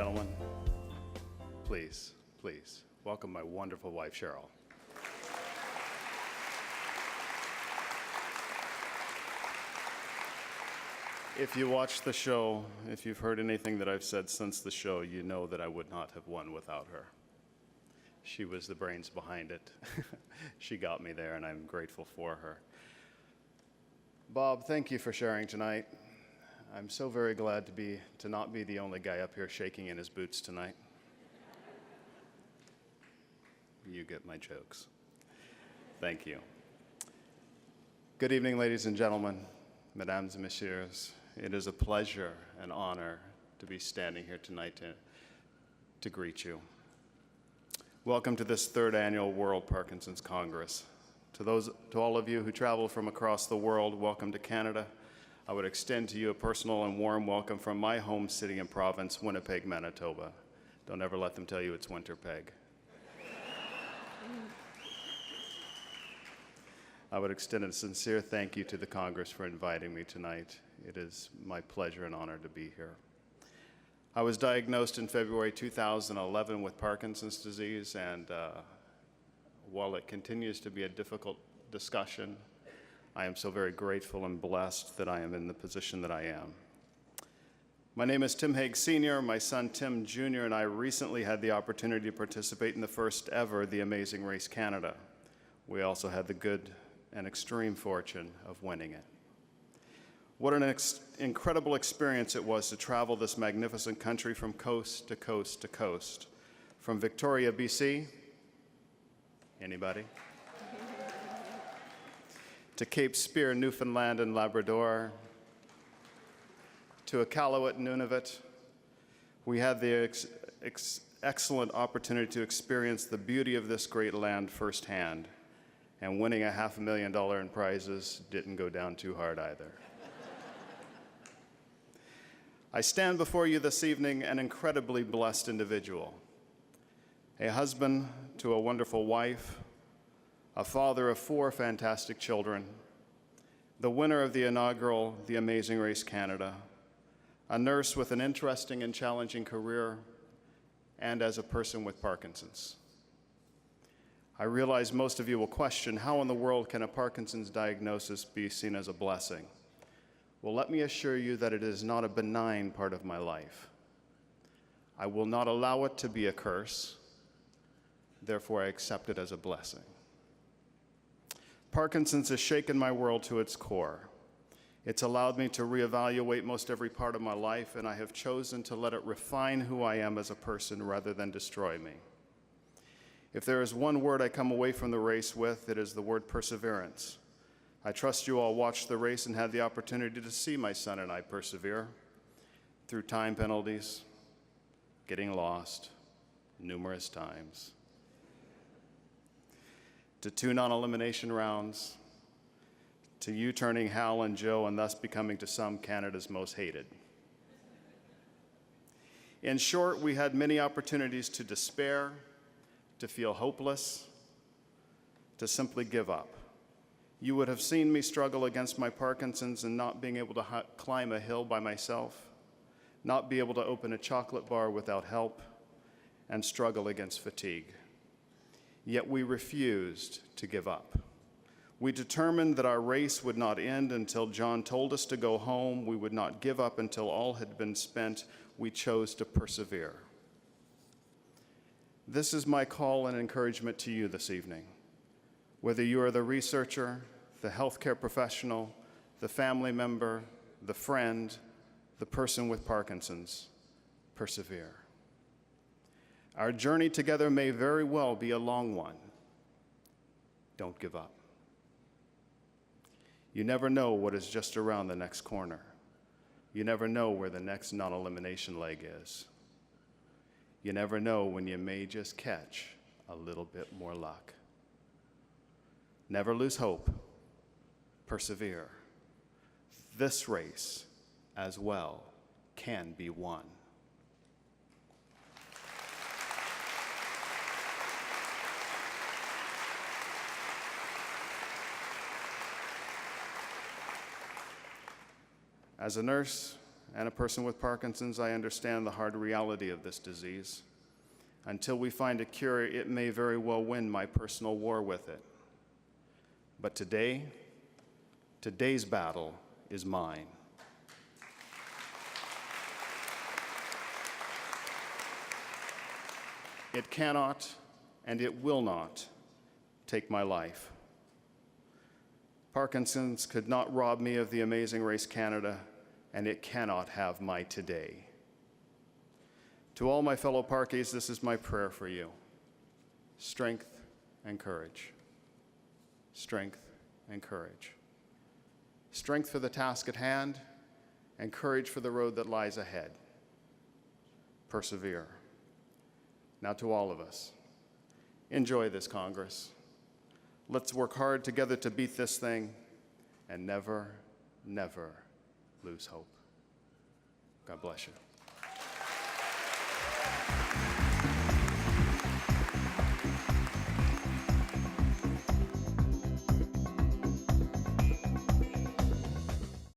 gentlemen, please welcome my wonderful wife, Cheryl. If you watched the show, if you've heard anything that I've said since the show, you know that I would not have won without her. She was the brains behind it. She got me there, and I'm grateful for her. Bob, thank you for sharing tonight. I'm so very glad to not be the only guy up here shaking in his boots tonight. You get my jokes. Thank you. Good evening, ladies and gentlemen, mesdames and messieurs. It is a pleasure and honor to be standing here tonight to greet you. Welcome to this third annual World Parkinson's Congress. To all of you who travel from across the world, welcome to Canada. I would extend to you a personal and warm welcome from my home city and province, Winnipeg, Manitoba. Don't ever let them tell you it's Winterpeg. I would extend a sincere thank you to the Congress for inviting me tonight. It is my pleasure and honor to be here. I was diagnosed in February 2011 with Parkinson's disease, and while it continues to be a difficult discussion, I am so very grateful and blessed that I am in the position that I am. My name is Tim Hague Sr. My son Tim Jr. and I recently had the opportunity to participate in the first ever The Amazing Race Canada. We also had the good and extreme fortune of winning it. What an incredible experience it was to travel this magnificent country from coast to coast to coast. From Victoria, BC, anybody? To Cape Spear, Newfoundland and Labrador, to Iqaluit, Nunavut. We had the excellent opportunity to experience the beauty of this great land firsthand. And winning $500,000 in prizes didn't go down too hard either. I stand before you this evening an incredibly blessed individual, a husband to a wonderful wife, a father of 4 fantastic children, the winner of the inaugural The Amazing Race Canada, a nurse with an interesting and challenging career, and as a person with Parkinson's. I realize most of you will question, how in the world can a Parkinson's diagnosis be seen as a blessing? Well, let me assure you that it is not a benign part of my life. I will not allow it to be a curse. Therefore, I accept it as a blessing. Parkinson's has shaken my world to its core. It's allowed me to reevaluate most every part of my life, and I have chosen to let it refine who I am as a person rather than destroy me. If there is one word I come away from the race with, it is the word perseverance. I trust you all watched the race and had the opportunity to see my son and I persevere through time penalties, getting lost numerous times, to 2 non-elimination rounds, to you turning Hal and Joe and thus becoming to some Canada's most hated. In short, we had many opportunities to despair, to feel hopeless, to simply give up. You would have seen me struggle against my Parkinson's and not being able to climb a hill by myself, not be able to open a chocolate bar without help, and struggle against fatigue. Yet we refused to give up. We determined that our race would not end until John told us to go home. We would not give up until all had been spent. We chose to persevere. This is my call and encouragement to you this evening. Whether you are the researcher, the healthcare professional, the family member, the friend, the person with Parkinson's, persevere. Our journey together may very well be a long one. Don't give up. You never know what is just around the next corner. You never know where the next non-elimination leg is. You never know when you may just catch a little bit more luck. Never lose hope. Persevere. This race, as well, can be won. As a nurse, and a person with Parkinson's, I understand the hard reality of this disease. Until we find a cure, it may very well win my personal war with it. But today's battle is mine. It cannot and it will not take my life. Parkinson's could not rob me of the Amazing Race Canada, and it cannot have my today. To all my fellow Parkies, this is my prayer for you. Strength and courage. Strength and courage. Strength for the task at hand, and courage for the road that lies ahead. Persevere. Now to all of us, enjoy this Congress. Let's work hard together to beat this thing and never, never lose hope. God bless you.